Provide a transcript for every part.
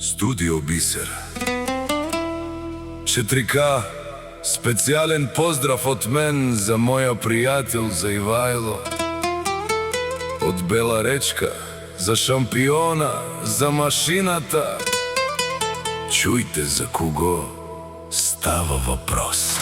Студио Бисер. 4K, специјален поздрав од мен за моја пријател за Ивајло. Од Бела Речка, за шампиона, за машината. Чујте за кого става вопрос.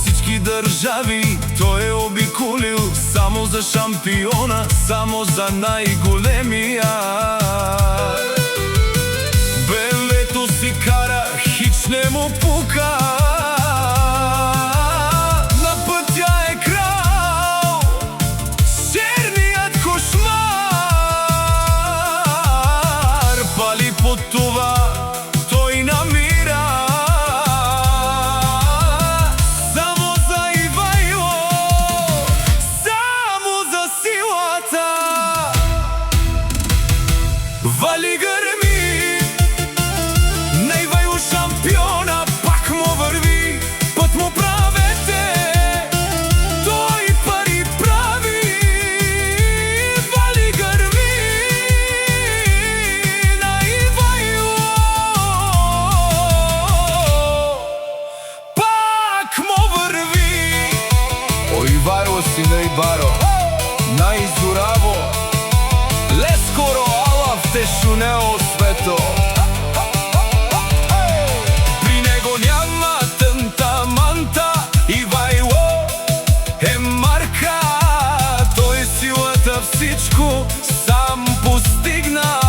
Всички држави тој е обиколил, само за шампиона, само за најголемија. БМВ-то си кара, хич не му пука. На пътя е крал, черният кошмар. Пали под това, той намира. Вали гърми, на Ивајло шампиона, пак му върви, път му правете, той пари прави. Вали гърми, на Ивајло, пак му върви. О Ивајло си најбаро, најзураво, лескоро те шунео свето. При него няма тънта манта, Ивајло е марка. Той е силата, всичко сам постигна.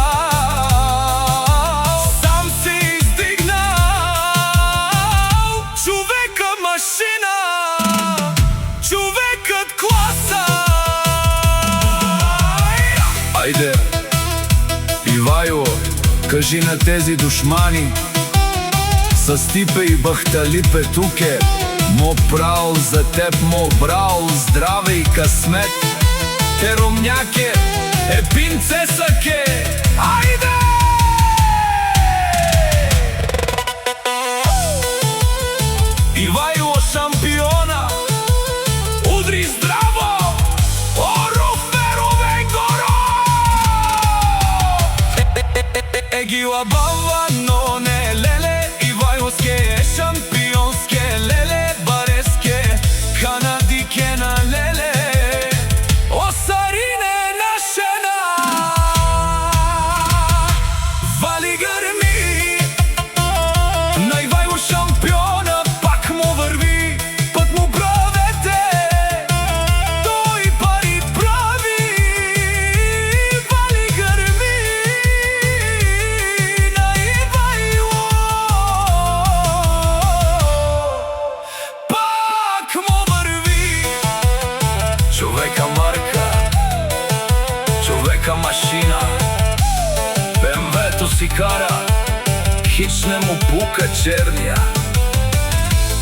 Сам се издигнал, човека машина, човекът класа. Ајде, Ивајло, кажи на тези душмани, са Стипе и Бахталипе туке, мо прал за теб, мо брал здраве и късмет. Теромняке е принцесаке, ајде! Ивајло шампиона, удри здраво, оруферовен горо! Егила бава, но не леле, Ивајлоске е шампионске, леле, бареске, канадике на леле, осарине нашена. Вали гърми, на Ивајло шампиона, пак му върви, път му правете, той пари прави. Вали гърми, на Ивајло, пак му върви. Човека марка, човека машина, БМВ-то си кара, хич не му пука черния.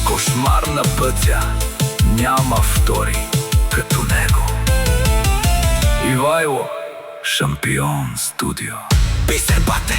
Кошмар на пътя, няма втори като него. Ивајло, шампион студио. Бисер бате.